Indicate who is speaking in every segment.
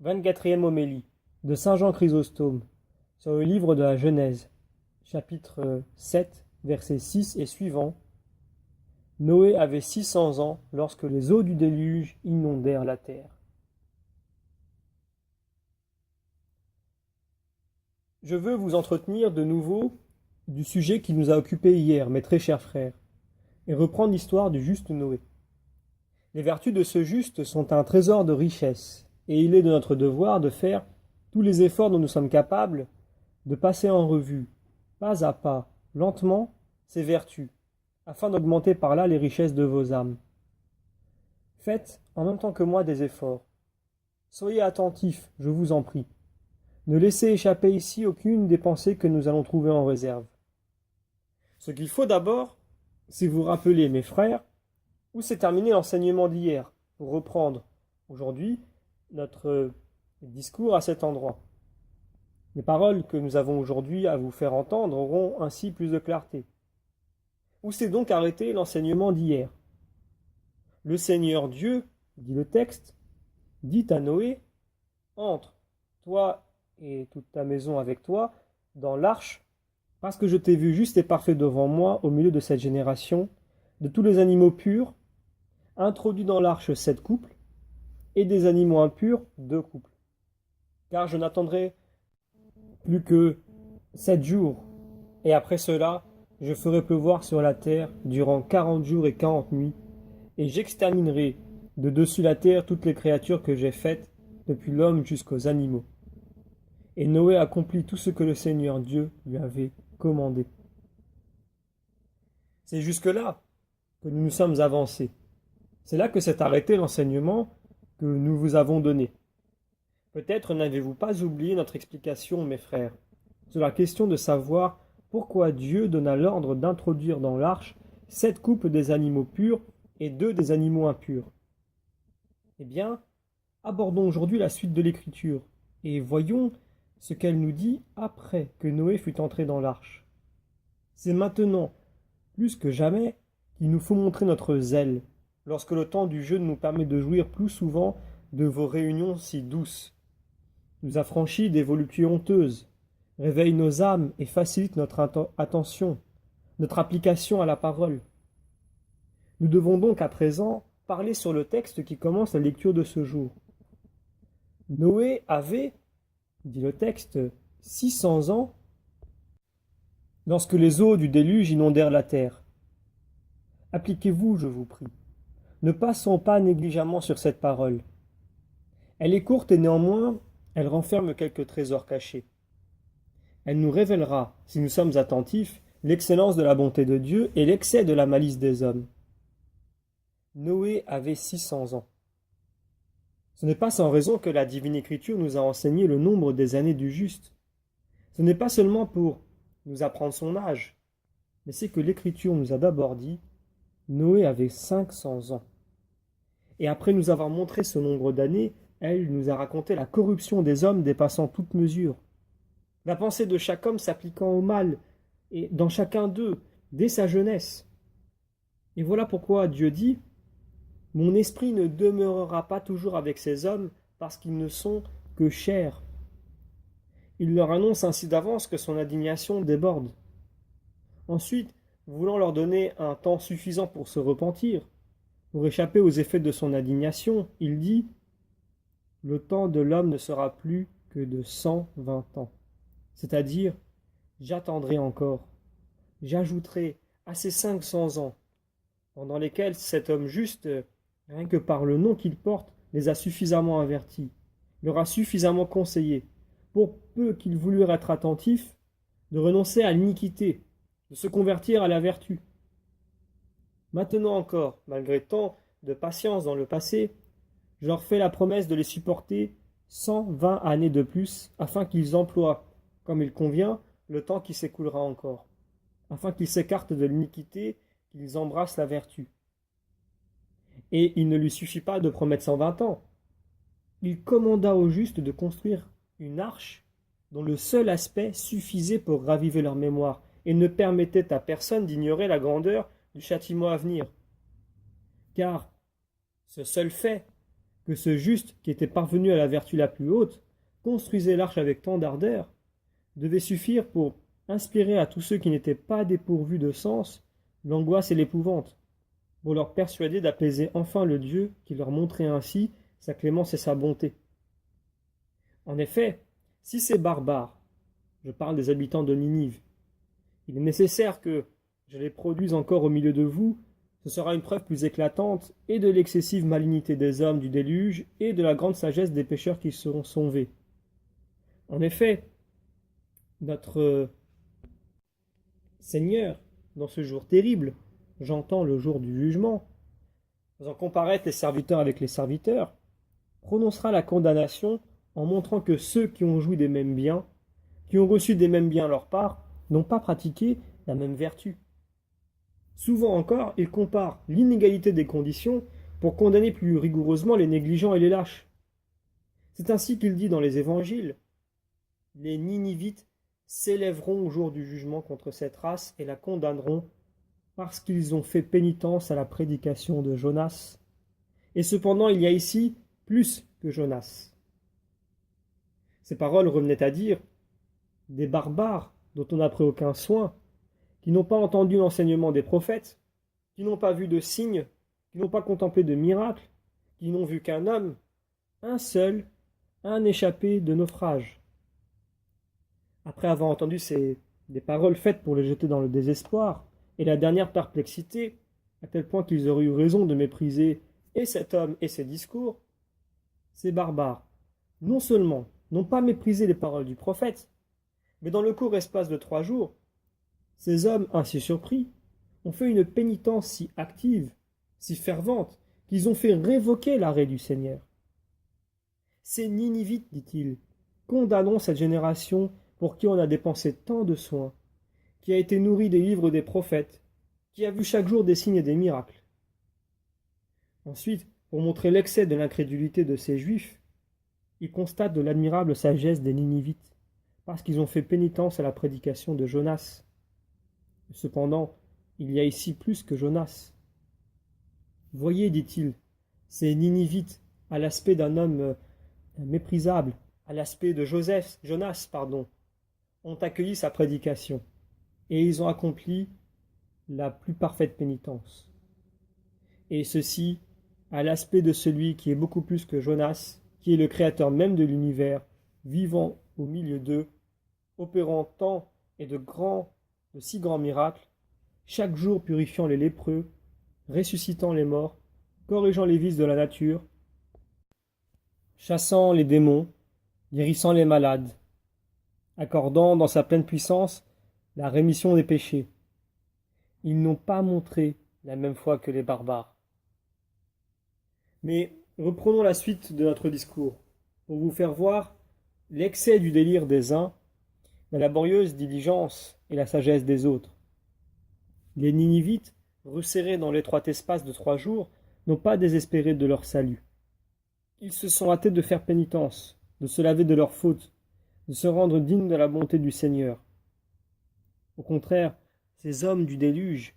Speaker 1: 24e homélie de saint Jean Chrysostome sur le livre de la Genèse, chapitre 7, versets 6 et suivants. Noé avait 600 ans lorsque les eaux du déluge inondèrent la terre. Je veux vous entretenir de nouveau du sujet qui nous a occupés hier, mes très chers frères, et reprendre l'histoire du juste Noé. Les vertus de ce juste sont un trésor de richesse, et il est de notre devoir de faire tous les efforts dont nous sommes capables, de passer en revue, pas à pas, lentement, ces vertus, afin d'augmenter par là les richesses de vos âmes. Faites, en même temps que moi, des efforts. Soyez attentifs, je vous en prie. Ne laissez échapper ici aucune des pensées que nous allons trouver en réserve. Ce qu'il faut d'abord, c'est vous rappeler, mes frères, où s'est terminé l'enseignement d'hier, pour reprendre aujourd'hui notre discours à cet endroit. Les paroles que nous avons aujourd'hui à vous faire entendre auront ainsi plus de clarté. Où s'est donc arrêté l'enseignement d'hier? Le Seigneur Dieu, dit le texte, dit à Noé, entre, toi et toute ta maison avec toi, dans l'arche, parce que je t'ai vu juste et parfait devant moi, au milieu de cette génération, de tous les animaux purs, introduis dans l'arche 7 couples, et des animaux impurs 2 couples. Car je n'attendrai plus que 7 jours, et après cela, je ferai pleuvoir sur la terre durant 40 jours et 40 nuits, et j'exterminerai de dessus la terre toutes les créatures que j'ai faites, depuis l'homme jusqu'aux animaux. Et Noé accomplit tout ce que le Seigneur Dieu lui avait commandé. C'est jusque-là que nous nous sommes avancés. C'est là que s'est arrêté l'enseignement que nous vous avons donné. Peut-être n'avez-vous pas oublié notre explication, mes frères, sur la question de savoir pourquoi Dieu donna l'ordre d'introduire dans l'arche 7 couples des animaux purs et 2 des animaux impurs. Eh bien, abordons aujourd'hui la suite de l'Écriture et voyons ce qu'elle nous dit après que Noé fut entré dans l'arche. C'est maintenant, plus que jamais, qu'il nous faut montrer notre zèle, lorsque le temps du jeûne nous permet de jouir plus souvent de vos réunions si douces, nous affranchit des voluptés honteuses, réveille nos âmes et facilite notre attention, notre application à la parole. Nous devons donc à présent parler sur le texte qui commence la lecture de ce jour. Noé avait, dit le texte, 600 ans lorsque les eaux du déluge inondèrent la terre. Appliquez-vous, je vous prie. Ne passons pas négligemment sur cette parole. Elle est courte et néanmoins, elle renferme quelques trésors cachés. Elle nous révélera, si nous sommes attentifs, l'excellence de la bonté de Dieu et l'excès de la malice des hommes. Noé avait 600 ans. Ce n'est pas sans raison que la divine écriture nous a enseigné le nombre des années du juste. Ce n'est pas seulement pour nous apprendre son âge, mais c'est que l'écriture nous a d'abord dit Noé avait 500 ans. Et après nous avoir montré ce nombre d'années, elle nous a raconté la corruption des hommes dépassant toute mesure. La pensée de chaque homme s'appliquant au mal, et dans chacun d'eux, dès sa jeunesse. Et voilà pourquoi Dieu dit « Mon esprit ne demeurera pas toujours avec ces hommes, parce qu'ils ne sont que chair. » Il leur annonce ainsi d'avance que son indignation déborde. Ensuite, voulant leur donner un temps suffisant pour se repentir, pour échapper aux effets de son indignation, il dit « Le temps de l'homme ne sera plus que de 120 ans. » C'est-à-dire, j'attendrai encore, j'ajouterai à ces 500 ans, pendant lesquels cet homme juste, rien que par le nom qu'il porte, les a suffisamment avertis, leur a suffisamment conseillé, pour peu qu'ils voulurent être attentifs, de renoncer à l'iniquité, de se convertir à la vertu. Maintenant encore, malgré tant de patience dans le passé, je leur fais la promesse de les supporter 120 années de plus, afin qu'ils emploient, comme il convient, le temps qui s'écoulera encore, afin qu'ils s'écartent de l'iniquité, qu'ils embrassent la vertu. Et il ne lui suffit pas de promettre 120 ans. Il commanda aux justes de construire une arche dont le seul aspect suffisait pour raviver leur mémoire et ne permettait à personne d'ignorer la grandeur du châtiment à venir. Car ce seul fait que ce juste qui était parvenu à la vertu la plus haute construisait l'arche avec tant d'ardeur, devait suffire pour inspirer à tous ceux qui n'étaient pas dépourvus de sens l'angoisse et l'épouvante, pour leur persuader d'apaiser enfin le Dieu qui leur montrait ainsi sa clémence et sa bonté. En effet, si ces barbares, je parle des habitants de Ninive, il est nécessaire que je les produise encore au milieu de vous, ce sera une preuve plus éclatante et de l'excessive malignité des hommes du déluge et de la grande sagesse des pécheurs qui seront sauvés. En effet, notre Seigneur, dans ce jour terrible, j'entends le jour du jugement, faisant comparaître les serviteurs avec les serviteurs, prononcera la condamnation en montrant que ceux qui ont joui des mêmes biens, qui ont reçu des mêmes biens à leur part, n'ont pas pratiqué la même vertu. Souvent encore, il compare l'inégalité des conditions pour condamner plus rigoureusement les négligents et les lâches. C'est ainsi qu'il dit dans les évangiles, « Les Ninivites s'élèveront au jour du jugement contre cette race et la condamneront parce qu'ils ont fait pénitence à la prédication de Jonas. Et cependant, il y a ici plus que Jonas. » Ces paroles revenaient à dire des barbares dont on n'a pris aucun soin, qui n'ont pas entendu l'enseignement des prophètes, qui n'ont pas vu de signes, qui n'ont pas contemplé de miracles, qui n'ont vu qu'un homme, un seul, un échappé de naufrage. Après avoir entendu des paroles faites pour les jeter dans le désespoir et la dernière perplexité, à tel point qu'ils auraient eu raison de mépriser et cet homme et ses discours, ces barbares, non seulement n'ont pas méprisé les paroles du prophète, mais dans le court espace de 3 jours, ces hommes ainsi surpris ont fait une pénitence si active, si fervente, qu'ils ont fait révoquer l'arrêt du Seigneur. Ces Ninivites, dit-il, condamnons cette génération pour qui on a dépensé tant de soins, qui a été nourrie des livres des prophètes, qui a vu chaque jour des signes et des miracles. Ensuite, pour montrer l'excès de l'incrédulité de ces Juifs, il constate de l'admirable sagesse des Ninivites, parce qu'ils ont fait pénitence à la prédication de Jonas. Cependant, il y a ici plus que Jonas. Voyez, dit-il, ces Ninivites, à l'aspect d'un homme méprisable, à l'aspect de Jonas, ont accueilli sa prédication, et ils ont accompli la plus parfaite pénitence. Et ceci, à l'aspect de celui qui est beaucoup plus que Jonas, qui est le créateur même de l'univers, vivant au milieu d'eux, opérant tant et de si grands miracles, chaque jour purifiant les lépreux, ressuscitant les morts, corrigeant les vices de la nature, chassant les démons, guérissant les malades, accordant dans sa pleine puissance la rémission des péchés. Ils n'ont pas montré la même foi que les barbares. Mais reprenons la suite de notre discours, pour vous faire voir l'excès du délire des uns, la laborieuse diligence et la sagesse des autres. Les Ninivites, resserrés dans l'étroit espace de 3 jours, n'ont pas désespéré de leur salut. Ils se sont hâtés de faire pénitence, de se laver de leurs fautes, de se rendre dignes de la bonté du Seigneur. Au contraire, ces hommes du déluge,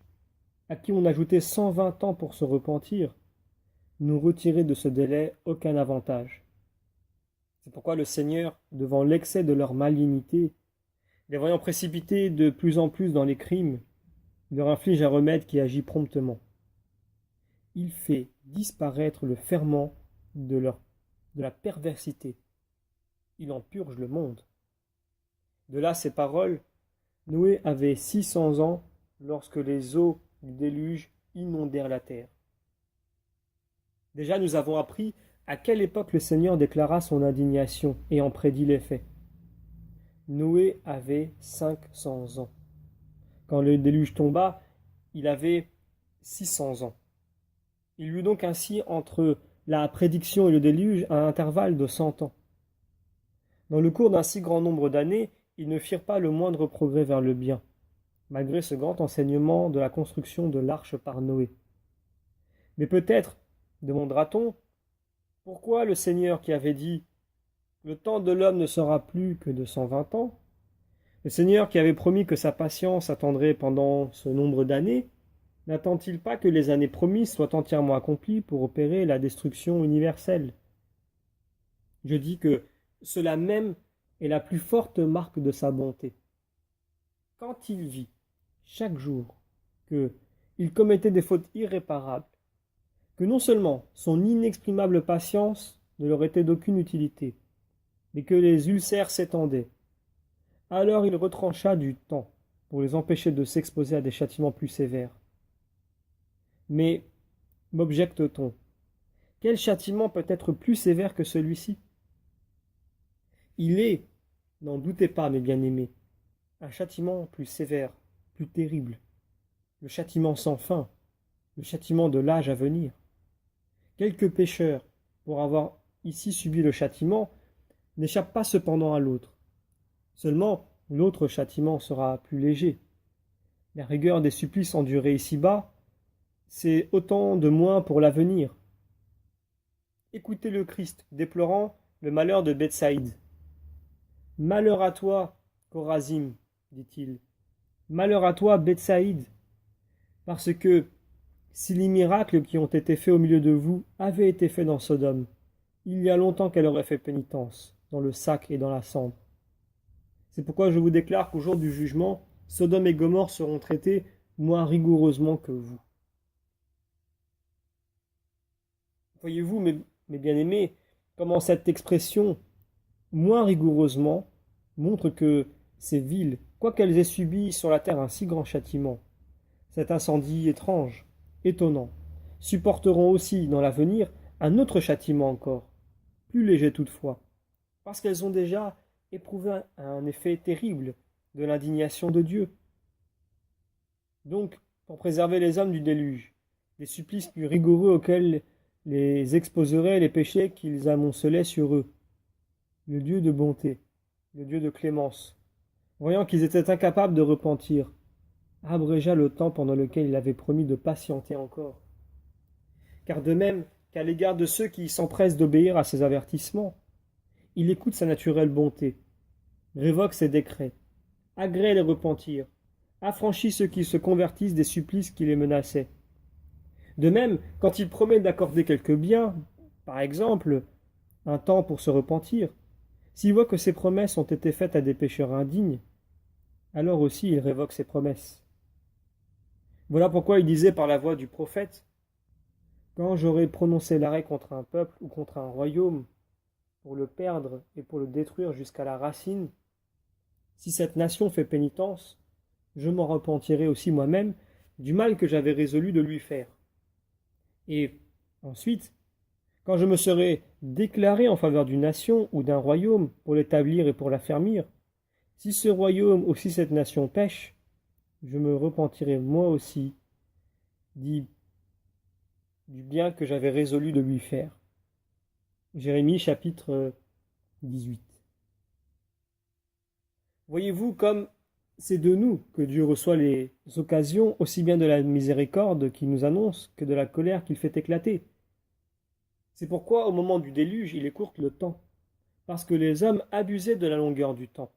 Speaker 1: à qui on ajoutait 120 ans pour se repentir, n'ont retiré de ce délai aucun avantage. C'est pourquoi le Seigneur, devant l'excès de leur malignité, les voyant précipités de plus en plus dans les crimes, leur inflige un remède qui agit promptement. Il fait disparaître le ferment de la perversité. Il en purge le monde. De là ces paroles, Noé avait 600 ans lorsque les eaux du déluge inondèrent la terre. Déjà nous avons appris à quelle époque le Seigneur déclara son indignation et en prédit les faits. Noé avait 500 ans. Quand le déluge tomba, il avait 600 ans. Il y eut donc ainsi entre la prédiction et le déluge un intervalle de 100 ans. Dans le cours d'un si grand nombre d'années, ils ne firent pas le moindre progrès vers le bien, malgré ce grand enseignement de la construction de l'arche par Noé. Mais peut-être, demandera-t-on, pourquoi le Seigneur qui avait dit « Le temps de l'homme ne sera plus que de 120 ans », le Seigneur qui avait promis que sa patience attendrait pendant ce nombre d'années, N'attend-il pas que les années promises soient entièrement accomplies pour opérer la destruction universelle? Je dis que cela même est la plus forte marque de sa bonté. Quand il vit, chaque jour, que il commettait des fautes irréparables, que non seulement son inexprimable patience ne leur était d'aucune utilité, mais que les ulcères s'étendaient, alors il retrancha du temps pour les empêcher de s'exposer à des châtiments plus sévères. Mais, m'objecte-t-on, quel châtiment peut être plus sévère que celui-ci? Il est, n'en doutez pas, mes bien-aimés, un châtiment plus sévère, plus terrible, le châtiment sans fin, le châtiment de l'âge à venir. Quelques pécheurs, pour avoir ici subi le châtiment, n'échappent pas cependant à l'autre. Seulement, l'autre châtiment sera plus léger. La rigueur des supplices endurés ici-bas, c'est autant de moins pour l'avenir. Écoutez le Christ déplorant le malheur de Bethsaïde. « Malheur à toi, Chorazim, dit-il. Malheur à toi, Bethsaïde, parce que si les miracles qui ont été faits au milieu de vous avaient été faits dans Sodome, il y a longtemps qu'elle aurait fait pénitence, dans le sac et dans la cendre. C'est pourquoi je vous déclare qu'au jour du jugement, Sodome et Gomorrhe seront traités moins rigoureusement que vous. » Voyez-vous, mes bien-aimés, comment cette expression « moins rigoureusement » montre que ces villes, quoiqu'elles aient subi sur la terre un si grand châtiment, cet incendie étrange, étonnant, supporteront aussi dans l'avenir un autre châtiment encore, plus léger toutefois, parce qu'elles ont déjà éprouvé un effet terrible de l'indignation de Dieu. Donc, pour préserver les hommes du déluge, des supplices plus rigoureux auxquels les exposeraient les péchés qu'ils amoncelaient sur eux, le Dieu de bonté, le Dieu de clémence, voyant qu'ils étaient incapables de repentir, abrégea le temps pendant lequel il avait promis de patienter encore. Car de même qu'à l'égard de ceux qui s'empressent d'obéir à ses avertissements, il écoute sa naturelle bonté, révoque ses décrets, agrée les repentirs, affranchit ceux qui se convertissent des supplices qui les menaçaient. De même, quand il promet d'accorder quelques biens, par exemple, un temps pour se repentir, s'il voit que ces promesses ont été faites à des pécheurs indignes, alors aussi il révoque ses promesses. Voilà pourquoi il disait par la voix du prophète, « Quand j'aurai prononcé l'arrêt contre un peuple ou contre un royaume, pour le perdre et pour le détruire jusqu'à la racine, si cette nation fait pénitence, je m'en repentirai aussi moi-même du mal que j'avais résolu de lui faire. Et ensuite, quand je me serai déclaré en faveur d'une nation ou d'un royaume pour l'établir et pour l'affermir, si ce royaume ou si cette nation pêche, je me repentirai moi aussi du bien que j'avais résolu de lui faire. » Jérémie chapitre 18. Voyez-vous comme c'est de nous que Dieu reçoit les occasions aussi bien de la miséricorde qu'il nous annonce que de la colère qu'il fait éclater. C'est pourquoi au moment du déluge, il écourte le temps, parce que les hommes abusaient de la longueur du temps.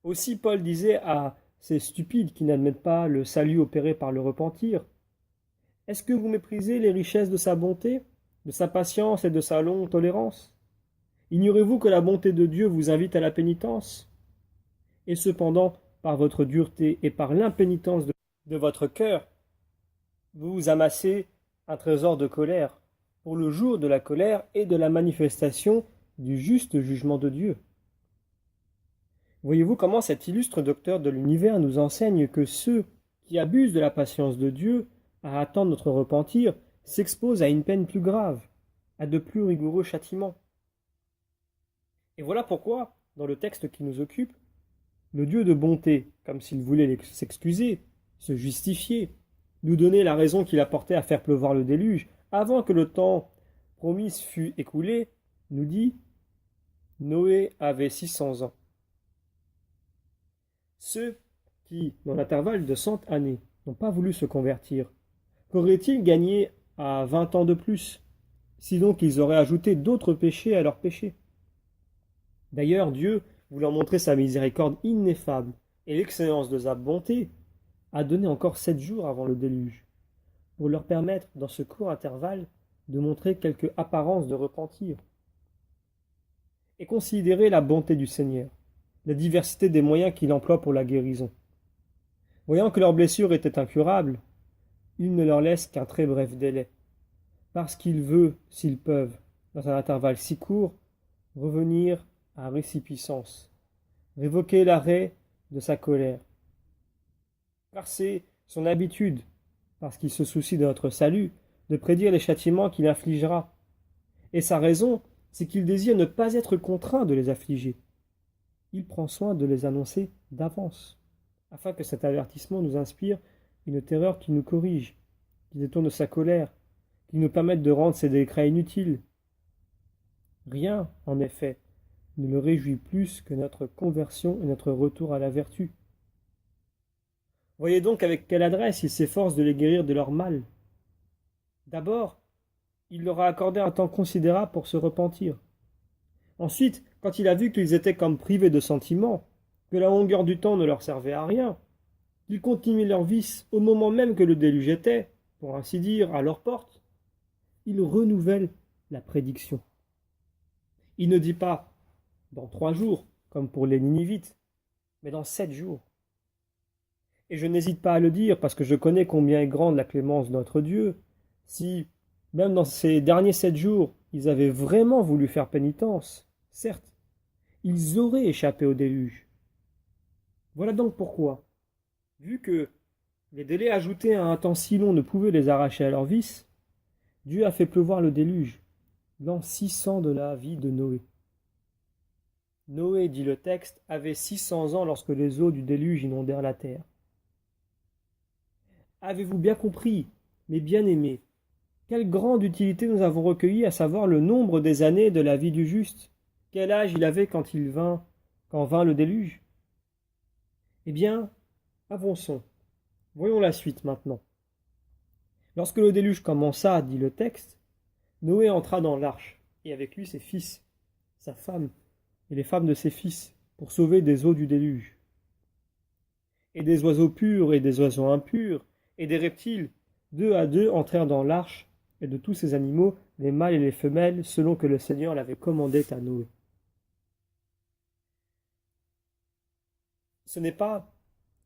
Speaker 1: Aussi Paul disait à ces stupides qui n'admettent pas le salut opéré par le repentir, « Est-ce que vous méprisez les richesses de sa bonté, de sa patience et de sa longue tolérance? Ignorez-vous que la bonté de Dieu vous invite à la pénitence? Et cependant, par votre dureté et par l'impénitence de votre cœur, vous amassez un trésor de colère pour le jour de la colère et de la manifestation du juste jugement de Dieu. » Voyez-vous comment cet illustre docteur de l'univers nous enseigne que ceux qui abusent de la patience de Dieu à attendre notre repentir s'exposent à une peine plus grave, à de plus rigoureux châtiments. Et voilà pourquoi, dans le texte qui nous occupe, le Dieu de bonté, comme s'il voulait s'excuser, se justifier, nous donner la raison qu'il a porté à faire pleuvoir le déluge, avant que le temps promis fût écoulé, nous dit « Noé avait 600 ans. » Ceux qui, dans l'intervalle de 100 années, n'ont pas voulu se convertir, qu'auraient-ils gagné à 20 ans de plus, si donc ils auraient ajouté d'autres péchés à leurs péchés? D'ailleurs, Dieu, voulant montrer sa miséricorde ineffable et l'excellence de sa bonté, a donné encore 7 jours avant le déluge, pour leur permettre, dans ce court intervalle, de montrer quelque apparence de repentir. Et considérez la bonté du Seigneur, la diversité des moyens qu'il emploie pour la guérison. Voyant que leur blessure était incurable, il ne leur laisse qu'un très bref délai, parce qu'il veut, s'ils peuvent, dans un intervalle si court, revenir à résipiscence, révoquer l'arrêt de sa colère. Car c'est son habitude, parce qu'il se soucie de notre salut, de prédire les châtiments qu'il infligera. Et sa raison, c'est qu'il désire ne pas être contraint de les affliger. Il prend soin de les annoncer d'avance, afin que cet avertissement nous inspire une terreur qui nous corrige, qui détourne sa colère, qui nous permette de rendre ses décrets inutiles. Rien, en effet, ne le réjouit plus que notre conversion et notre retour à la vertu. Voyez donc avec quelle adresse il s'efforce de les guérir de leur mal. D'abord, il leur a accordé un temps considérable pour se repentir. Ensuite, quand il a vu qu'ils étaient comme privés de sentiments, que la longueur du temps ne leur servait à rien, qu'ils continuaient leur vice au moment même que le déluge était, pour ainsi dire, à leur porte, il renouvelle la prédiction. Il ne dit pas « dans 3 jours », comme pour les Ninivites, mais dans 7 jours. Et je n'hésite pas à le dire, parce que je connais combien est grande la clémence de notre Dieu. Si, même dans ces derniers 7 jours, ils avaient vraiment voulu faire pénitence, certes, ils auraient échappé au déluge. Voilà donc pourquoi, vu que les délais ajoutés à un temps si long ne pouvaient les arracher à leur vice, Dieu a fait pleuvoir le déluge, l'an 600 de la vie de Noé. Noé, dit le texte, avait 600 ans lorsque les eaux du déluge inondèrent la terre. Avez-vous bien compris, mes bien-aimés, quelle grande utilité nous avons recueilli à savoir le nombre des années de la vie du juste? Quel âge il avait quand vint le déluge? Eh bien, avançons. Voyons la suite maintenant. Lorsque le déluge commença, dit le texte, Noé entra dans l'arche, et avec lui ses fils, sa femme, et les femmes de ses fils, pour sauver des eaux du déluge. Et des oiseaux purs et des oiseaux impurs, et des reptiles, 2 à 2 entrèrent dans l'arche, et de tous ces animaux, les mâles et les femelles, selon que le Seigneur l'avait commandé à Noé. Ce n'est pas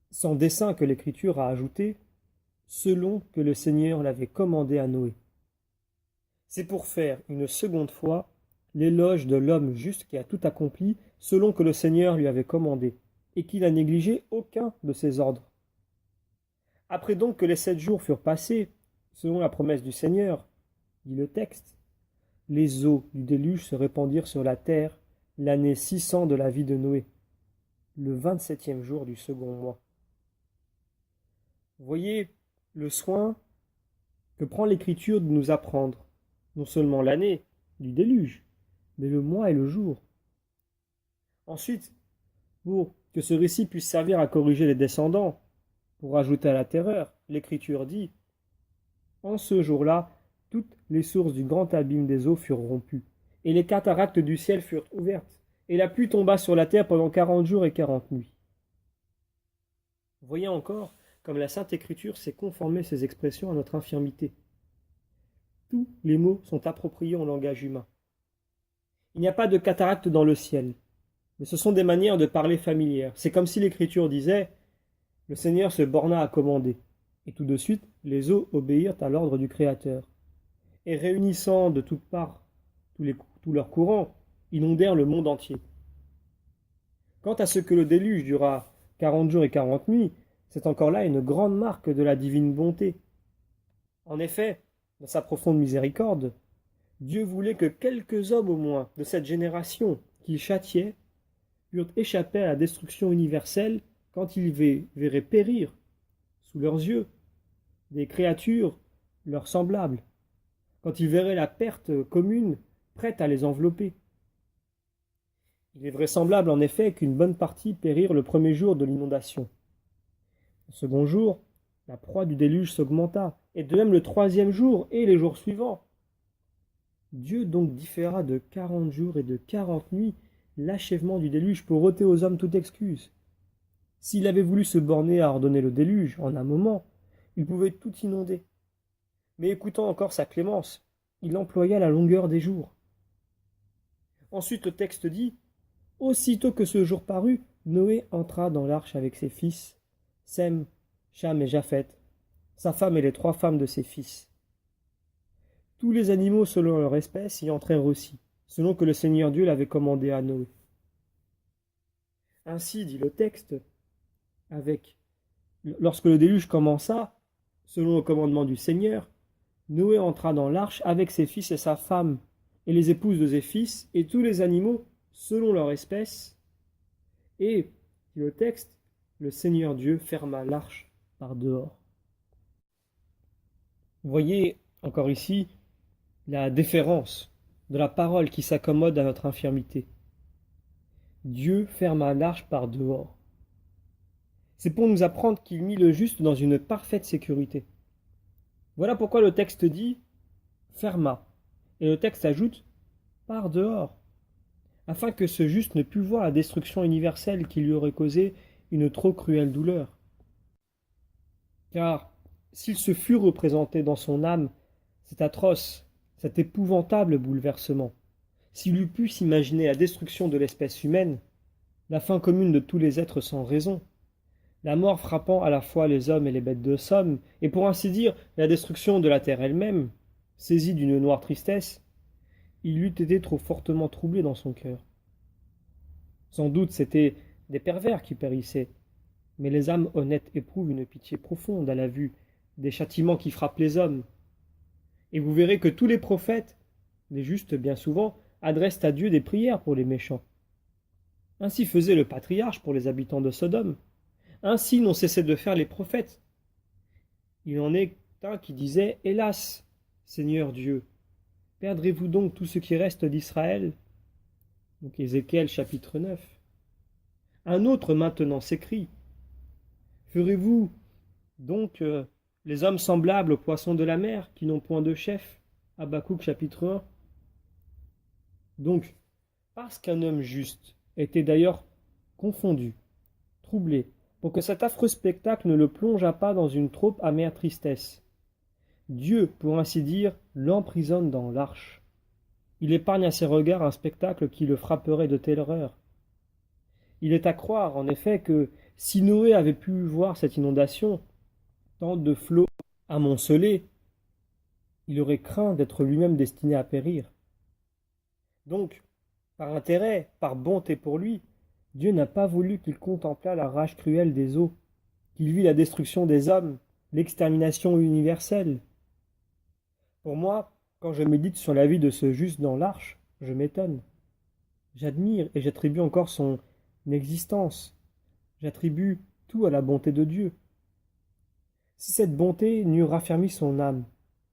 Speaker 1: sans dessein que l'Écriture a ajouté « selon que le Seigneur l'avait commandé à Noé ». C'est pour faire une seconde fois l'éloge de l'homme juste qui a tout accompli selon que le Seigneur lui avait commandé, et qui n'a négligé aucun de ses ordres. Après donc que les 7 jours furent passés, selon la promesse du Seigneur, dit le texte, les eaux du déluge se répandirent sur la terre l'année 600 de la vie de Noé, le 27e jour du second mois. Voyez le soin que prend l'Écriture de nous apprendre, non seulement l'année du déluge, mais le mois et le jour. Ensuite, pour que ce récit puisse servir à corriger les descendants, pour ajouter à la terreur, l'Écriture dit « En ce jour-là, toutes les sources du grand abîme des eaux furent rompues, et les cataractes du ciel furent ouvertes, et la pluie tomba sur la terre pendant 40 jours et 40 nuits. » Voyez encore comme la Sainte Écriture sait conformer ses expressions à notre infirmité. Tous les mots sont appropriés au langage humain. Il n'y a pas de cataracte dans le ciel, mais ce sont des manières de parler familières. C'est comme si l'Écriture disait « Le Seigneur se borna à commander », et tout de suite les eaux obéirent à l'ordre du Créateur. Et réunissant de toutes parts tous leurs courants, inondèrent le monde entier. Quant à ce que le déluge dura 40 jours et 40 nuits, c'est encore là une grande marque de la divine bonté. En effet, dans sa profonde miséricorde, Dieu voulait que quelques hommes au moins de cette génération qu'il châtiait purent échapper à la destruction universelle quand ils verraient périr, sous leurs yeux, des créatures leurs semblables, quand ils verraient la perte commune prête à les envelopper. Il est vraisemblable en effet qu'une bonne partie périrent le premier jour de l'inondation. Le second jour, la proie du déluge s'augmenta, et de même le 3e jour et les jours suivants. Dieu donc différa de 40 jours et de 40 nuits l'achèvement du déluge pour ôter aux hommes toute excuse. S'il avait voulu se borner à ordonner le déluge en un moment, il pouvait tout inonder. Mais écoutant encore sa clémence, il employa la longueur des jours. Ensuite le texte dit: aussitôt que ce jour parut, Noé entra dans l'arche avec ses fils, Sem, Cham et Japheth, sa femme et les 3 femmes de ses fils. Tous les animaux selon leur espèce y entrèrent aussi, selon que le Seigneur Dieu l'avait commandé à Noé. Ainsi dit le texte, lorsque le déluge commença, selon le commandement du Seigneur, Noé entra dans l'arche avec ses fils et sa femme, et les épouses de ses fils, et tous les animaux selon leur espèce. Et, dit le texte, le Seigneur Dieu ferma l'arche par dehors. Vous voyez encore ici la déférence de la parole qui s'accommode à notre infirmité. Dieu ferma l'arche par dehors. C'est pour nous apprendre qu'il mit le juste dans une parfaite sécurité. Voilà pourquoi le texte dit ferma, et le texte ajoute par dehors, afin que ce juste ne pût voir la destruction universelle qui lui aurait causé une trop cruelle douleur. Car s'il se fût représenté dans son âme cet atroce, cet épouvantable bouleversement, s'il eût pu s'imaginer la destruction de l'espèce humaine, la fin commune de tous les êtres sans raison, la mort frappant à la fois les hommes et les bêtes de somme, et pour ainsi dire la destruction de la terre elle-même, saisi d'une noire tristesse, il eût été trop fortement troublé dans son cœur. Sans doute c'étaient des pervers qui périssaient, mais les âmes honnêtes éprouvent une pitié profonde à la vue des châtiments qui frappent les hommes. Et vous verrez que tous les prophètes, les justes bien souvent, adressent à Dieu des prières pour les méchants. Ainsi faisait le patriarche pour les habitants de Sodome. Ainsi n'ont cessé de faire les prophètes. Il en est un qui disait: hélas, Seigneur Dieu, perdrez-vous donc tout ce qui reste d'Israël? Donc Ézéchiel chapitre 9. Un autre maintenant s'écrie: ferez-vous donc les hommes semblables aux poissons de la mer qui n'ont point de chef? Habakkuk chapitre 1. Donc, parce qu'un homme juste était d'ailleurs confondu, troublé, pour que cet affreux spectacle ne le plongeât pas dans une trop amère tristesse, Dieu, pour ainsi dire, l'emprisonne dans l'arche. Il épargne à ses regards un spectacle qui le frapperait de terreur. Il est à croire, en effet, que si Noé avait pu voir cette inondation, tant de flots amoncelés, il aurait craint d'être lui-même destiné à périr. Donc, par intérêt, par bonté pour lui, Dieu n'a pas voulu qu'il contemplât la rage cruelle des eaux, qu'il vît la destruction des hommes, l'extermination universelle. Pour moi, quand je médite sur la vie de ce juste dans l'arche, je m'étonne. J'admire et j'attribue encore son existence. J'attribue tout à la bonté de Dieu. Si cette bonté n'eût raffermi son âme,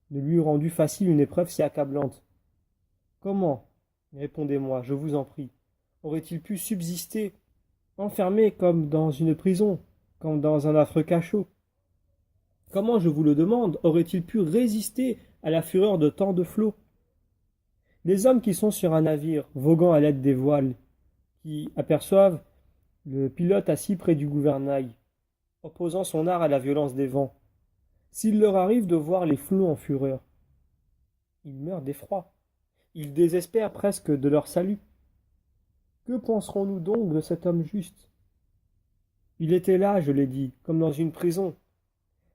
Speaker 1: ne lui eût rendu facile une épreuve si accablante, comment, répondez-moi, je vous en prie, aurait-il pu subsister, enfermé comme dans une prison, comme dans un affreux cachot? Comment, je vous le demande, aurait-il pu résister à la fureur de tant de flots? Les hommes qui sont sur un navire, voguant à l'aide des voiles, qui aperçoivent le pilote assis près du gouvernail, opposant son art à la violence des vents, s'il leur arrive de voir les flots en fureur, ils meurent d'effroi, ils désespèrent presque de leur salut. Que penserons-nous donc de cet homme juste? Il était là, je l'ai dit, comme dans une prison,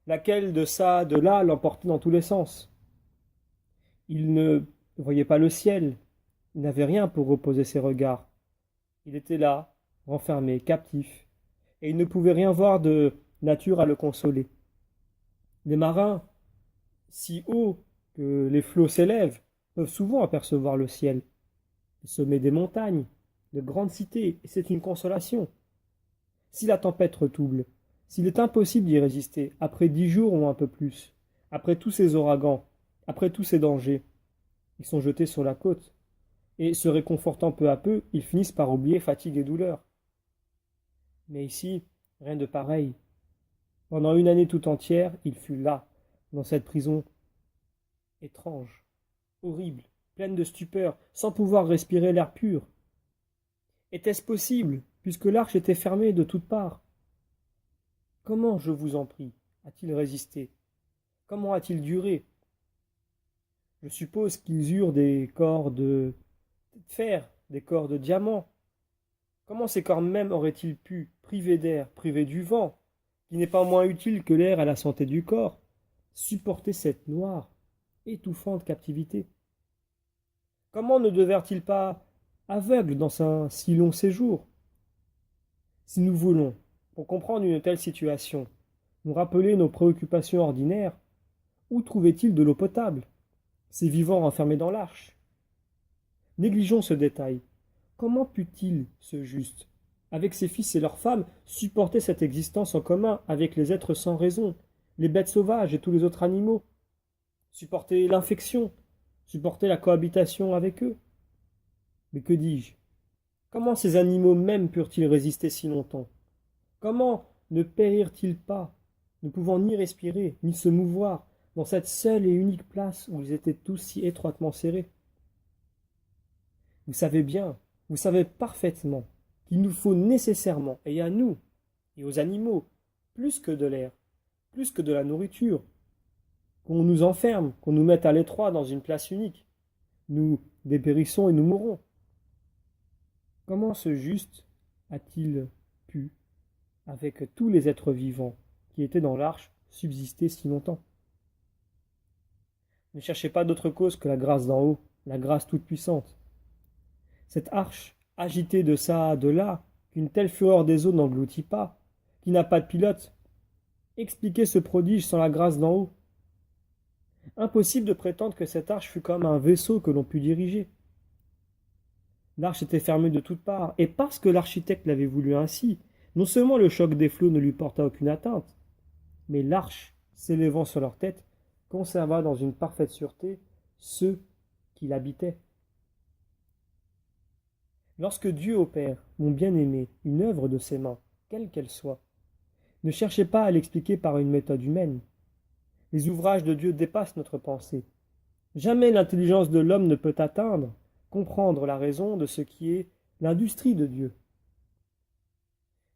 Speaker 1: laquelle de ça, de là, l'emportait dans tous les sens. Il ne voyait pas le ciel, il n'avait rien pour reposer ses regards. Il était là, renfermé, captif, et il ne pouvait rien voir de nature à le consoler. Les marins, si haut que les flots s'élèvent, peuvent souvent apercevoir le ciel, le sommet des montagnes, de grandes cités, et c'est une consolation. Si la tempête retrouble, s'il est impossible d'y résister, après 10 jours ou un peu plus, après tous ces ouragans, après tous ces dangers, ils sont jetés sur la côte, et se réconfortant peu à peu, ils finissent par oublier fatigue et douleur. Mais ici, rien de pareil. Pendant une année tout entière, il fut là, dans cette prison étrange, horrible, pleine de stupeur, sans pouvoir respirer l'air pur. Était-ce possible, puisque l'arche était fermée de toutes parts? Comment, je vous en prie, a-t-il résisté? Comment a-t-il duré? Je suppose qu'ils eurent des corps de fer, des corps de diamant. Comment ces corps même auraient-ils pu, privés d'air, privés du vent, qui n'est pas moins utile que l'air à la santé du corps, supporter cette noire, étouffante captivité? Comment ne devinrent-ils pas aveugles dans un si long séjour? Si nous voulons, pour comprendre une telle situation, nous rappeler nos préoccupations ordinaires, où trouvaient-ils de l'eau potable, ces vivants renfermés dans l'arche? Négligeons ce détail. Comment put-il, ce juste, avec ses fils et leurs femmes, supporter cette existence en commun avec les êtres sans raison, les bêtes sauvages et tous les autres animaux? Supporter l'infection, supporter la cohabitation avec eux? Mais que dis-je? Comment ces animaux même purent-ils résister si longtemps? Comment ne périrent-ils pas, ne pouvant ni respirer, ni se mouvoir, dans cette seule et unique place où ils étaient tous si étroitement serrés? Vous savez bien, vous savez parfaitement qu'il nous faut nécessairement, et à nous, et aux animaux, plus que de l'air, plus que de la nourriture, qu'on nous enferme, qu'on nous mette à l'étroit dans une place unique. Nous dépérissons et nous mourrons. Comment ce juste a-t-il pu, avec tous les êtres vivants qui étaient dans l'arche, subsister si longtemps? Ne cherchez pas d'autre cause que la grâce d'en haut, la grâce toute-puissante. Cette arche, agitée de çà, de là, qu'une telle fureur des eaux n'engloutit pas, qui n'a pas de pilote, expliquez ce prodige sans la grâce d'en haut. Impossible de prétendre que cette arche fût comme un vaisseau que l'on pût diriger. L'arche était fermée de toutes parts, et parce que l'architecte l'avait voulu ainsi, non seulement le choc des flots ne lui porta aucune atteinte, mais l'arche, s'élevant sur leur tête, conserva dans une parfaite sûreté ceux qui l'habitaient. Lorsque Dieu opère, mon bien-aimé, une œuvre de ses mains, quelle qu'elle soit, ne cherchez pas à l'expliquer par une méthode humaine. Les ouvrages de Dieu dépassent notre pensée. Jamais l'intelligence de l'homme ne peut atteindre, comprendre la raison de ce qui est l'industrie de Dieu.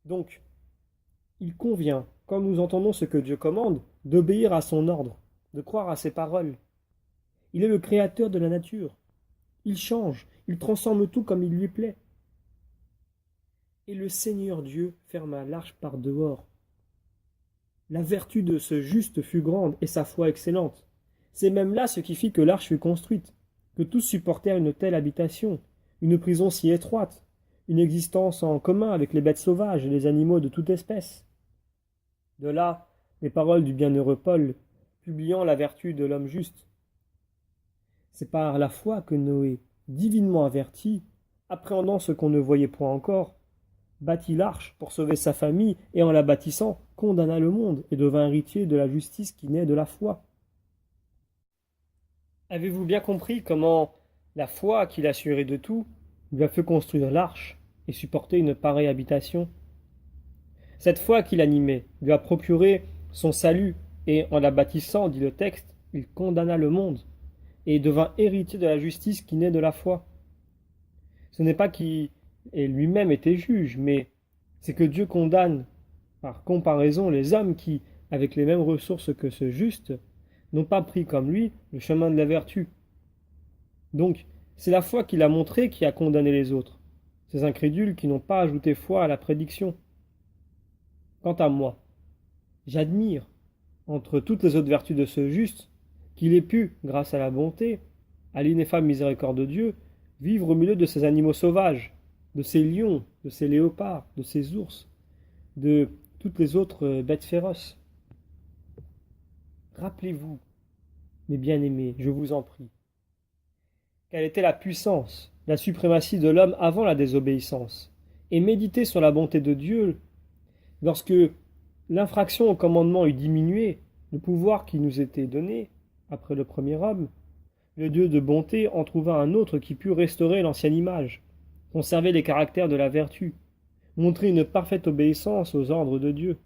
Speaker 1: Donc, il convient, quand nous entendons ce que Dieu commande, d'obéir à son ordre, de croire à ses paroles. Il est le créateur de la nature. Il change, il transforme tout comme il lui plaît. Et le Seigneur Dieu ferma l'arche par dehors. La vertu de ce juste fut grande et sa foi excellente. C'est même là ce qui fit que l'arche fut construite, que tous supportèrent une telle habitation, une prison si étroite, une existence en commun avec les bêtes sauvages et les animaux de toute espèce. De là, les paroles du bienheureux Paul, publiant la vertu de l'homme juste. C'est par la foi que Noé, divinement averti, appréhendant ce qu'on ne voyait point encore, bâtit l'arche pour sauver sa famille et en la bâtissant, condamna le monde et devint héritier de la justice qui naît de la foi. Avez-vous bien compris comment la foi qui l'assurait de tout lui a fait construire l'arche et supporter une pareille habitation? Cette foi qui l'animait lui a procuré son salut et en la bâtissant, dit le texte, il condamna le monde et devint héritier de la justice qui naît de la foi. Ce n'est pas qu'il ait lui-même été juge, mais c'est que Dieu condamne par comparaison les hommes qui, avec les mêmes ressources que ce juste, n'ont pas pris comme lui le chemin de la vertu. Donc, c'est la foi qu'il a montrée qui a condamné les autres, ces incrédules qui n'ont pas ajouté foi à la prédiction. Quant à moi, j'admire, entre toutes les autres vertus de ce juste, qu'il ait pu, grâce à la bonté, à l'ineffable miséricorde de Dieu, vivre au milieu de ces animaux sauvages, de ces lions, de ces léopards, de ces ours, de toutes les autres bêtes féroces. Rappelez-vous, mes bien-aimés, je vous en prie, quelle était la puissance, la suprématie de l'homme avant la désobéissance, et méditez sur la bonté de Dieu lorsque l'infraction au commandement eut diminué, le pouvoir qui nous était donné, après le premier homme, le Dieu de bonté en trouva un autre qui put restaurer l'ancienne image, conserver les caractères de la vertu, montrer une parfaite obéissance aux ordres de Dieu.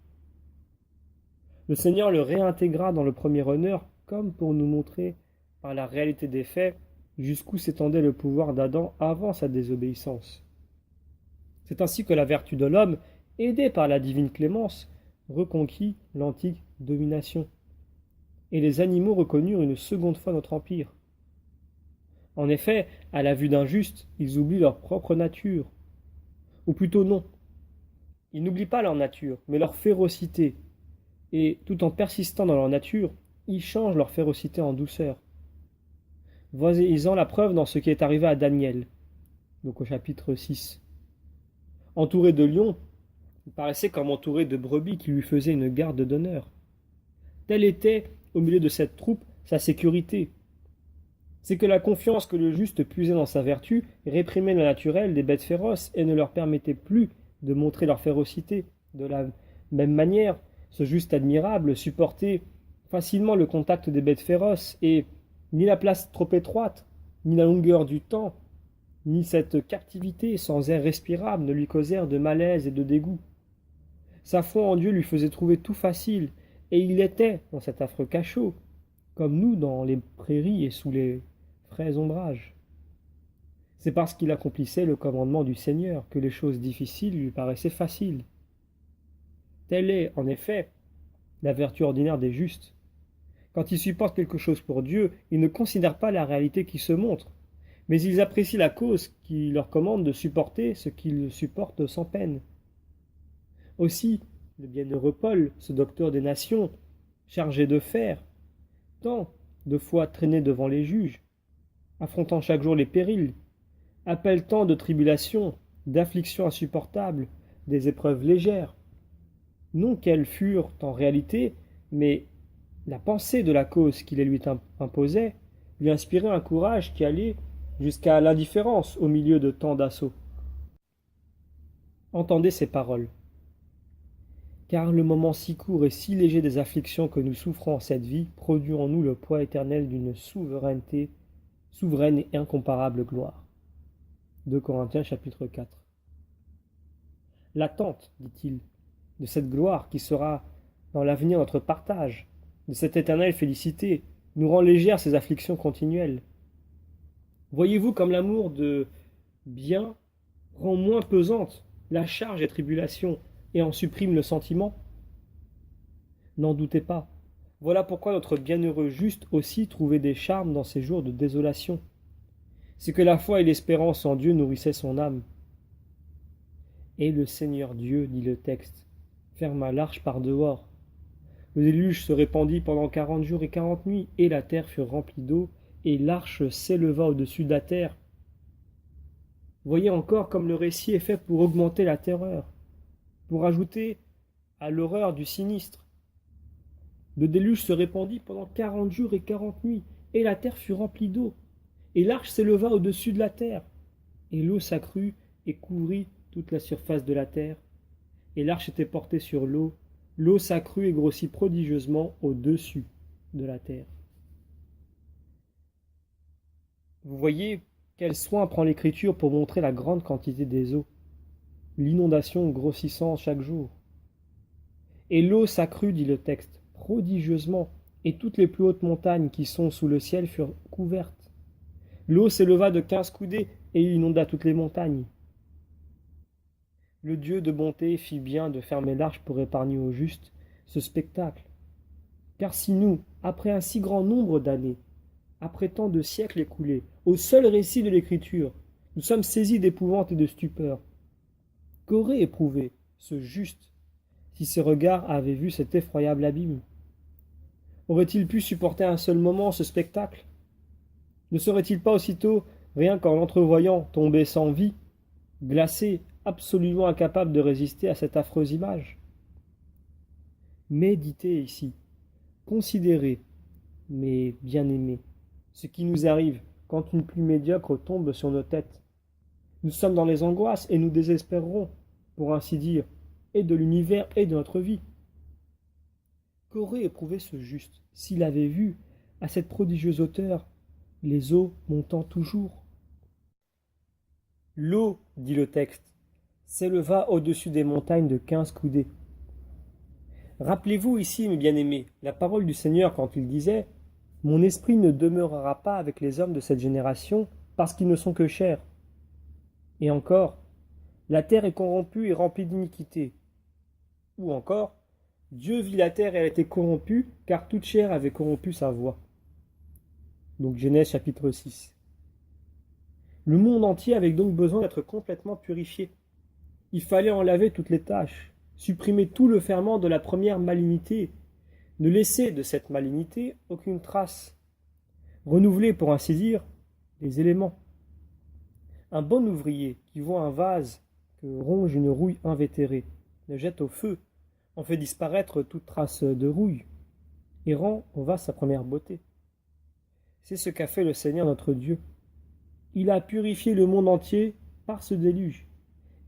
Speaker 1: Le Seigneur le réintégra dans le premier honneur, comme pour nous montrer, par la réalité des faits, jusqu'où s'étendait le pouvoir d'Adam avant sa désobéissance. C'est ainsi que la vertu de l'homme, aidée par la divine clémence, reconquis l'antique domination, et les animaux reconnurent une seconde fois notre empire. En effet, à la vue d'un juste, ils oublient leur propre nature. Ou plutôt non, ils n'oublient pas leur nature, mais leur férocité, et tout en persistant dans leur nature, ils changent leur férocité en douceur. Voyez-en la preuve dans ce qui est arrivé à Daniel, donc au chapitre 6. Entouré de lions, il paraissait comme entouré de brebis qui lui faisaient une garde d'honneur. Telle était, au milieu de cette troupe, sa sécurité. C'est que la confiance que le juste puisait dans sa vertu réprimait le naturel des bêtes féroces et ne leur permettait plus de montrer leur férocité. De la même manière, ce juste admirable supportait facilement le contact des bêtes féroces et ni la place trop étroite, ni la longueur du temps, ni cette captivité sans air respirable ne lui causèrent de malaise et de dégoût. Sa foi en Dieu lui faisait trouver tout facile, et il était dans cet affreux cachot, comme nous dans les prairies et sous les frais ombrages. C'est parce qu'il accomplissait le commandement du Seigneur que les choses difficiles lui paraissaient faciles. Telle est, en effet, la vertu ordinaire des justes. Quand ils supportent quelque chose pour Dieu, ils ne considèrent pas la réalité qui se montre, mais ils apprécient la cause qui leur commande de supporter ce qu'ils supportent sans peine. Aussi, le bienheureux Paul, ce docteur des nations, chargé de fer, tant de fois traîné devant les juges, affrontant chaque jour les périls, appelle tant de tribulations, d'afflictions insupportables, des épreuves légères. Non qu'elles furent en réalité, mais la pensée de la cause qui les lui imposait lui inspirait un courage qui allait jusqu'à l'indifférence au milieu de tant d'assauts. Entendez ces paroles. Car le moment si court et si léger des afflictions que nous souffrons en cette vie produit en nous le poids éternel d'une souveraine et incomparable gloire. 2 Corinthiens chapitre 4. L'attente, dit-il, de cette gloire qui sera dans l'avenir notre partage, de cette éternelle félicité, nous rend légères ces afflictions continuelles. Voyez-vous comme l'amour de bien rend moins pesante la charge des tribulations et en supprime le sentiment? N'en doutez pas. Voilà pourquoi notre bienheureux juste aussi trouvait des charmes dans ces jours de désolation. C'est que la foi et l'espérance en Dieu nourrissaient son âme. Et le Seigneur Dieu, dit le texte, ferma l'arche par dehors. Le déluge se répandit pendant 40 jours et 40 nuits, et la terre fut remplie d'eau, et l'arche s'éleva au-dessus de la terre. Voyez encore comme le récit est fait pour augmenter la terreur, pour ajouter à l'horreur du sinistre. Le déluge se répandit pendant 40 jours et 40 nuits, et la terre fut remplie d'eau, et l'arche s'éleva au-dessus de la terre, et l'eau s'accrut et couvrit toute la surface de la terre, et l'arche était portée sur l'eau, l'eau s'accrut et grossit prodigieusement au-dessus de la terre. Vous voyez quel soin prend l'Écriture pour montrer la grande quantité des eaux, l'inondation grossissant chaque jour. Et l'eau s'accrut, dit le texte, prodigieusement, et toutes les plus hautes montagnes qui sont sous le ciel furent couvertes. L'eau s'éleva de 15 coudées et inonda toutes les montagnes. Le Dieu de bonté fit bien de fermer l'arche pour épargner aux justes ce spectacle. Car si nous, après un si grand nombre d'années, après tant de siècles écoulés, au seul récit de l'Écriture, nous sommes saisis d'épouvante et de stupeur, qu'aurait éprouvé ce juste si ses regards avaient vu cet effroyable abîme? Aurait-il pu supporter un seul moment ce spectacle? Ne serait-il pas aussitôt, rien qu'en l'entrevoyant, tombé sans vie, glacé, absolument incapable de résister à cette affreuse image? Méditez ici, considérez, mes bien-aimés, ce qui nous arrive quand une pluie médiocre tombe sur nos têtes. Nous sommes dans les angoisses et nous désespérerons, pour ainsi dire, et de l'univers et de notre vie. Qu'aurait éprouvé ce juste s'il avait vu, à cette prodigieuse hauteur, les eaux montant toujours? L'eau, dit le texte, s'éleva au-dessus des montagnes de 15 coudées. Rappelez-vous ici, mes bien-aimés, la parole du Seigneur quand il disait « Mon esprit ne demeurera pas avec les hommes de cette génération, parce qu'ils ne sont que chair. » Et encore, « La terre est corrompue et remplie d'iniquité. » Ou encore, Dieu vit la terre et elle était corrompue, car toute chair avait corrompu sa voix. Donc Genèse chapitre 6. Le monde entier avait donc besoin d'être complètement purifié. Il fallait en laver toutes les taches, supprimer tout le ferment de la première malignité, ne laisser de cette malignité aucune trace, renouveler, pour ainsi dire, les éléments. Un bon ouvrier qui voit un vase que ronge une rouille invétérée, le jette au feu, en fait disparaître toute trace de rouille, et rend au vase sa première beauté. C'est ce qu'a fait le Seigneur notre Dieu. Il a purifié le monde entier par ce déluge.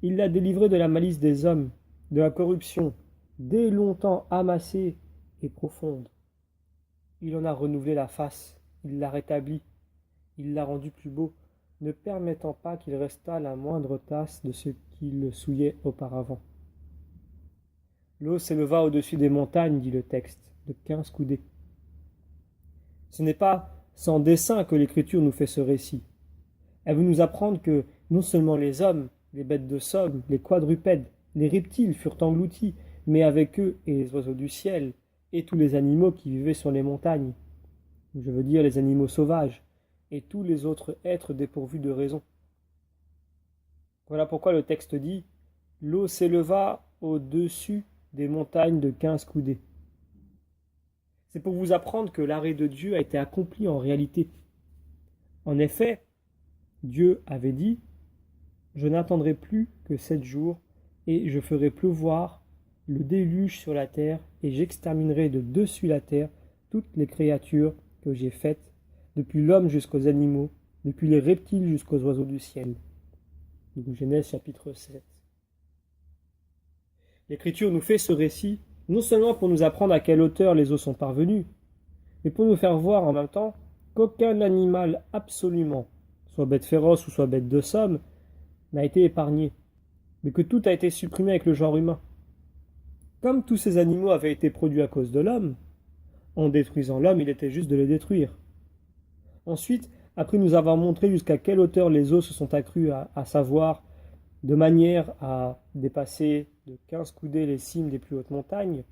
Speaker 1: Il l'a délivré de la malice des hommes, de la corruption, dès longtemps amassée et profonde. Il en a renouvelé la face, il l'a rétabli, il l'a rendu plus beau, ne permettant pas qu'il restât la moindre tache de ce qui le souillait auparavant. L'eau s'éleva au-dessus des montagnes, dit le texte, de 15 coudées. Ce n'est pas sans dessein que l'Écriture nous fait ce récit. Elle veut nous apprendre que non seulement les hommes, les bêtes de somme, les quadrupèdes, les reptiles furent engloutis, mais avec eux et les oiseaux du ciel, et tous les animaux qui vivaient sur les montagnes, je veux dire les animaux sauvages, et tous les autres êtres dépourvus de raison. Voilà pourquoi le texte dit « L'eau s'éleva au-dessus des montagnes de 15 coudées ». C'est pour vous apprendre que l'arrêt de Dieu a été accompli en réalité. En effet, Dieu avait dit « Je n'attendrai plus que 7 jours, et je ferai pleuvoir le déluge sur la terre, et j'exterminerai de dessus la terre toutes les créatures que j'ai faites, depuis l'homme jusqu'aux animaux, depuis les reptiles jusqu'aux oiseaux du ciel. » Donc Genèse chapitre 7. L'Écriture nous fait ce récit non seulement pour nous apprendre à quelle hauteur les eaux sont parvenues, mais pour nous faire voir en même temps qu'aucun animal absolument, soit bête féroce ou soit bête de somme, n'a été épargné, mais que tout a été supprimé avec le genre humain. Comme tous ces animaux avaient été produits à cause de l'homme, en détruisant l'homme, il était juste de les détruire. Ensuite, après nous avoir montré jusqu'à quelle hauteur les eaux se sont accrues, à savoir de manière à dépasser de 15 coudées les cimes des plus hautes montagnes,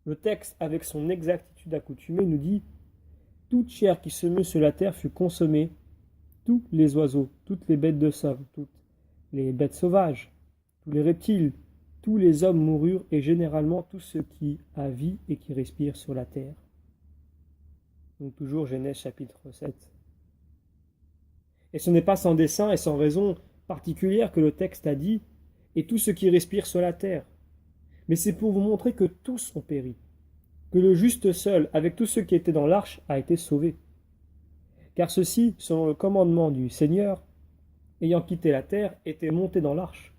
Speaker 1: le texte, avec son exactitude accoutumée, nous dit « Toute chair qui se meut sur la terre fut consommée, tous les oiseaux, toutes les bêtes de somme, toutes les bêtes sauvages, tous les reptiles, tous les hommes moururent, et généralement tout ce qui a vie et qui respire sur la terre. » Donc toujours Genèse chapitre 7. Et ce n'est pas sans dessein et sans raison particulière que le texte a dit « et tout ce qui respire sur la terre ». Mais c'est pour vous montrer que tous ont péri, que le juste seul, avec tous ceux qui étaient dans l'arche, a été sauvé. Car ceux-ci, selon le commandement du Seigneur, ayant quitté la terre, étaient montés dans l'arche.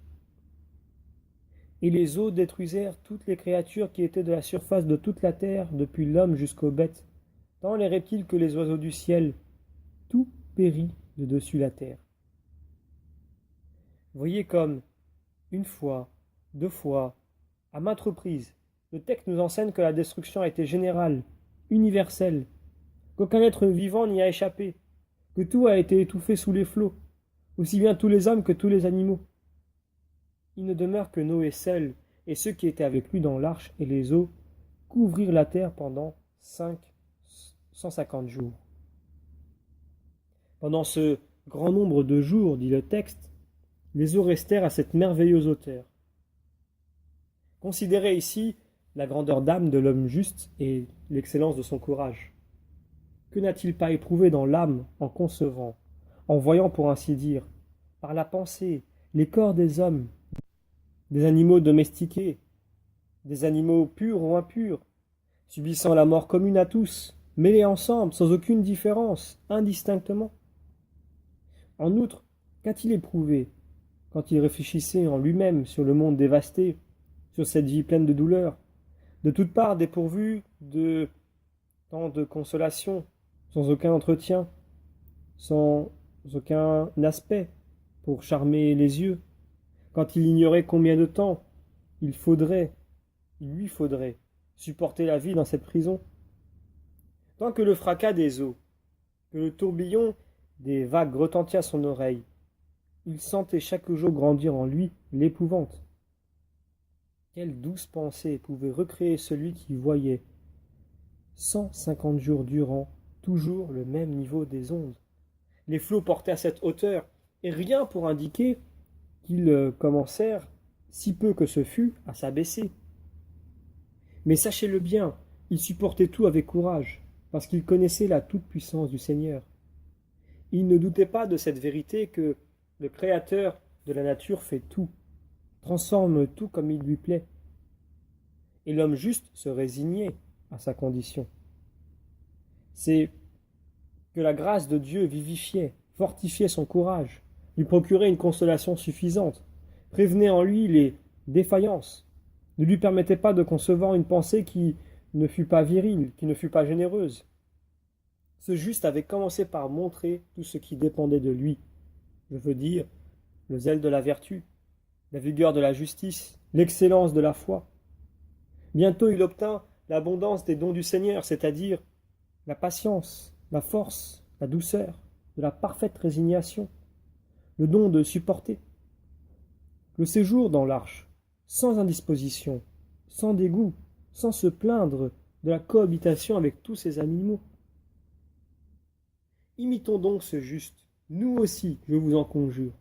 Speaker 1: Et les eaux détruisèrent toutes les créatures qui étaient de la surface de toute la terre, depuis l'homme jusqu'aux bêtes, tant les reptiles que les oiseaux du ciel. Tout périt de dessus la terre. Voyez comme, une fois, 2 fois, à maintes reprises, le texte nous enseigne que la destruction a été générale, universelle, qu'aucun être vivant n'y a échappé, que tout a été étouffé sous les flots, aussi bien tous les hommes que tous les animaux. Il ne demeure que Noé seul, et ceux qui étaient avec lui dans l'arche, et les eaux couvrirent la terre pendant 150 jours. Pendant ce grand nombre de jours, dit le texte, les eaux restèrent à cette merveilleuse hauteur. Considérez ici la grandeur d'âme de l'homme juste et l'excellence de son courage. Que n'a-t-il pas éprouvé dans l'âme en concevant, en voyant pour ainsi dire, par la pensée, les corps des hommes, des animaux domestiqués, des animaux purs ou impurs, subissant la mort commune à tous, mêlés ensemble, sans aucune différence, indistinctement. En outre, qu'a-t-il éprouvé quand il réfléchissait en lui-même sur le monde dévasté, sur cette vie pleine de douleurs, de toutes parts dépourvue de tant de consolation, sans aucun entretien, sans aucun aspect pour charmer les yeux, quand il ignorait combien de temps il lui faudrait, supporter la vie dans cette prison. Tant que le fracas des eaux, que le tourbillon des vagues retentit à son oreille, il sentait chaque jour grandir en lui l'épouvante. Quelle douce pensée pouvait recréer celui qui voyait, 150 jours durant, toujours le même niveau des ondes. Les flots portaient à cette hauteur, et rien pour indiquer qu'ils commencèrent, si peu que ce fût, à s'abaisser. Mais sachez-le bien, il supportait tout avec courage, parce qu'il connaissait la toute-puissance du Seigneur. Il ne doutait pas de cette vérité que le Créateur de la nature fait tout, transforme tout comme il lui plaît. Et l'homme juste se résignait à sa condition. C'est que la grâce de Dieu vivifiait, fortifiait son courage, lui procurait une consolation suffisante, prévenait en lui les défaillances, ne lui permettait pas de concevoir une pensée qui ne fût pas virile, qui ne fût pas généreuse. Ce juste avait commencé par montrer tout ce qui dépendait de lui, je veux dire le zèle de la vertu, la vigueur de la justice, l'excellence de la foi. Bientôt il obtint l'abondance des dons du Seigneur, c'est-à-dire la patience, la force, la douceur, de la parfaite résignation, le don de supporter. Le séjour dans l'arche, sans indisposition, sans dégoût, sans se plaindre de la cohabitation avec tous ces animaux. Imitons donc ce juste, nous aussi, je vous en conjure.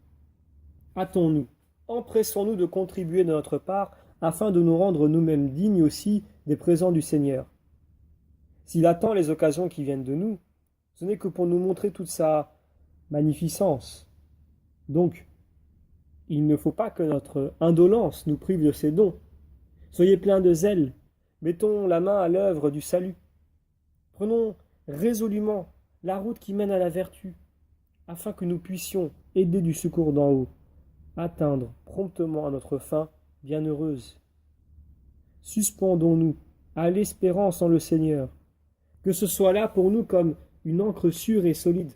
Speaker 1: Hâtons-nous, empressons-nous de contribuer de notre part afin de nous rendre nous-mêmes dignes aussi des présents du Seigneur. S'il attend les occasions qui viennent de nous, ce n'est que pour nous montrer toute sa magnificence. Donc, il ne faut pas que notre indolence nous prive de ses dons. Soyez pleins de zèle, mettons la main à l'œuvre du salut. Prenons résolument la route qui mène à la vertu, afin que nous puissions, aidés du secours d'en haut, atteindre promptement à notre fin bienheureuse. Suspendons-nous à l'espérance en le Seigneur, que ce soit là pour nous comme une ancre sûre et solide.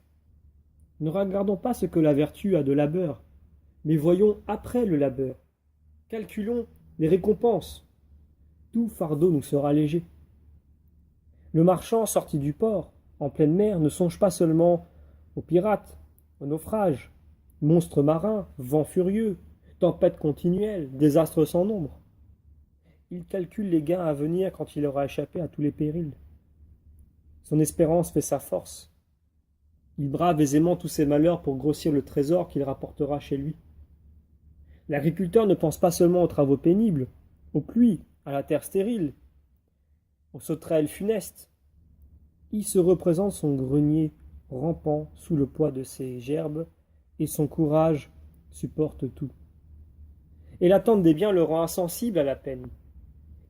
Speaker 1: Ne regardons pas ce que la vertu a de labeur, mais voyons après le labeur. Calculons les récompenses. Tout fardeau nous sera léger. Le marchand sorti du port, en pleine mer, ne songe pas seulement aux pirates, aux naufrages, monstres marins, vents furieux, tempêtes continuelles, désastres sans nombre. Il calcule les gains à venir quand il aura échappé à tous les périls. Son espérance fait sa force. Il brave aisément tous ses malheurs pour grossir le trésor qu'il rapportera chez lui. L'agriculteur ne pense pas seulement aux travaux pénibles, aux pluies, à la terre stérile, aux sauterelles funestes. Il se représente son grenier rampant sous le poids de ses gerbes, et son courage supporte tout. Et l'attente des biens le rend insensible à la peine.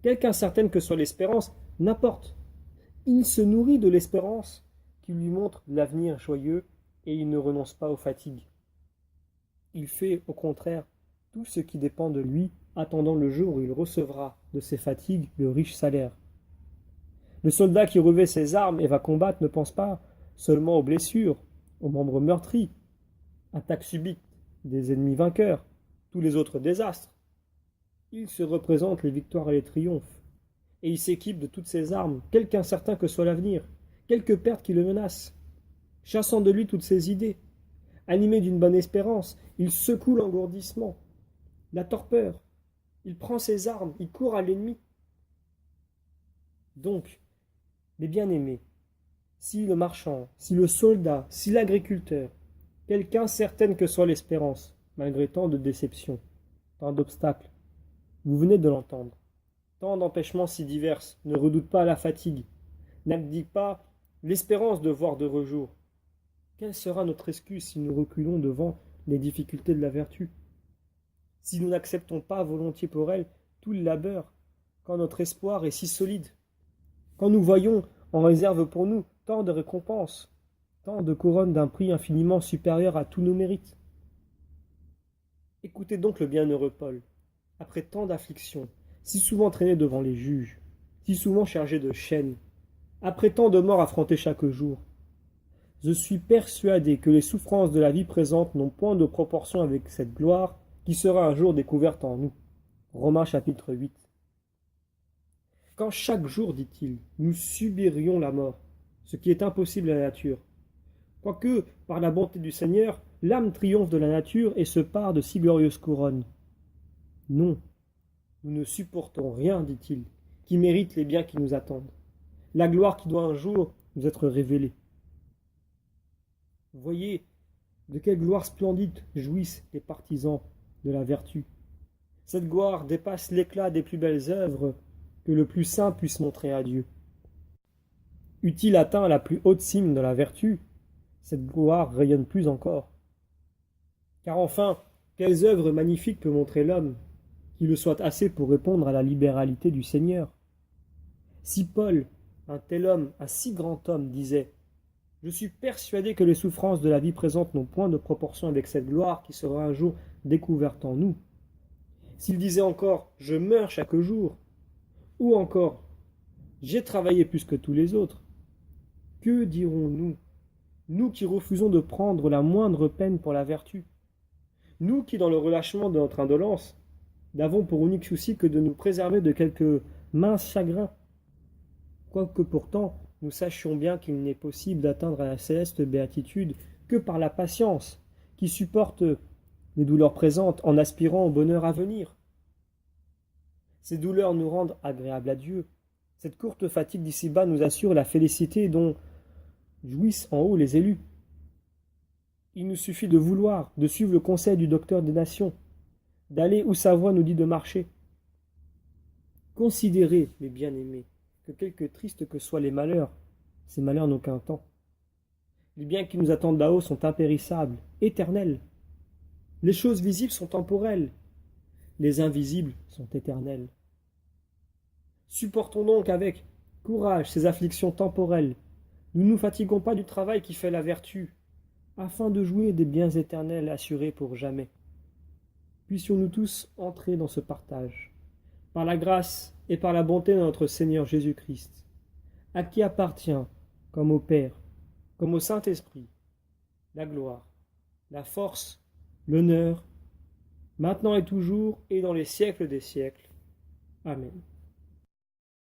Speaker 1: Quelque incertaine que soit l'espérance, n'importe. Il se nourrit de l'espérance qui lui montre l'avenir joyeux, et il ne renonce pas aux fatigues. Il fait, au contraire, tout ce qui dépend de lui, attendant le jour où il recevra de ses fatigues le riche salaire. Le soldat qui revêt ses armes et va combattre ne pense pas seulement aux blessures, aux membres meurtris, attaques subites des ennemis vainqueurs, tous les autres désastres. Il se représente les victoires et les triomphes, et il s'équipe de toutes ses armes, quelque incertain que soit l'avenir, quelque perte qui le menace, chassant de lui toutes ses idées. Animé d'une bonne espérance, il secoue l'engourdissement, la torpeur, il prend ses armes, il court à l'ennemi. Donc, mes bien-aimés, si le marchand, si le soldat, si l'agriculteur, quelque incertaine que soit l'espérance, malgré tant de déceptions, tant d'obstacles, vous venez de l'entendre, tant d'empêchements si divers, ne redoute pas la fatigue, n'abdique pas l'espérance de voir de jours. Quelle sera notre excuse si nous reculons devant les difficultés de la vertu? Si nous n'acceptons pas volontiers pour elle tout le labeur, quand notre espoir est si solide, quand nous voyons en réserve pour nous tant de récompenses, tant de couronnes d'un prix infiniment supérieur à tous nos mérites. Écoutez donc le bienheureux Paul, après tant d'afflictions, si souvent traîné devant les juges, si souvent chargé de chaînes, après tant de morts affrontées chaque jour. Je suis persuadé que les souffrances de la vie présente n'ont point de proportion avec cette gloire qui sera un jour découverte en nous. Romains chapitre 8. Quand chaque jour, dit-il, nous subirions la mort, ce qui est impossible à la nature, quoique, par la bonté du Seigneur, l'âme triomphe de la nature et se pare de si glorieuses couronnes. Non, Nous ne supportons rien, dit-il, qui mérite les biens qui nous attendent, la gloire qui doit un jour nous être révélée. Voyez de quelle gloire splendide jouissent les partisans de la vertu. Cette gloire dépasse l'éclat des plus belles œuvres que le plus saint puisse montrer à Dieu. Eût-il atteint la plus haute cime de la vertu, cette gloire rayonne plus encore. Car enfin, quelles œuvres magnifiques peut montrer l'homme, qui le soit assez pour répondre à la libéralité du Seigneur? Si Paul, un tel homme, un si grand homme, disait « Je suis persuadé que les souffrances de la vie présente n'ont point de proportion avec cette gloire qui sera un jour découverte en nous. » S'il disait encore « Je meurs chaque jour » ou encore « J'ai travaillé plus que tous les autres », que dirons-nous, nous qui refusons de prendre la moindre peine pour la vertu, nous qui, dans le relâchement de notre indolence, n'avons pour unique souci que de nous préserver de quelques minces chagrins, quoique pourtant nous sachions bien qu'il n'est possible d'atteindre à la céleste béatitude que par la patience, qui supporte les douleurs présentes en aspirant au bonheur à venir. Ces douleurs nous rendent agréables à Dieu. Cette courte fatigue d'ici-bas nous assure la félicité dont jouissent en haut les élus. Il nous suffit de vouloir, de suivre le conseil du docteur des nations, d'aller où sa voix nous dit de marcher. Considérez, mes bien-aimés, que quelque tristes que soient les malheurs, ces malheurs n'ont qu'un temps. Les biens qui nous attendent là-haut sont impérissables, éternels. Les choses visibles sont temporelles, les invisibles sont éternelles. Supportons donc avec courage ces afflictions temporelles. Nous ne nous fatiguons pas du travail qui fait la vertu, afin de jouir des biens éternels assurés pour jamais. Puissions-nous tous entrer dans ce partage, par la grâce et par la bonté de notre Seigneur Jésus-Christ, à qui appartient, comme au Père, comme au Saint-Esprit, la gloire, la force, l'honneur, maintenant et toujours et dans les siècles des siècles. Amen.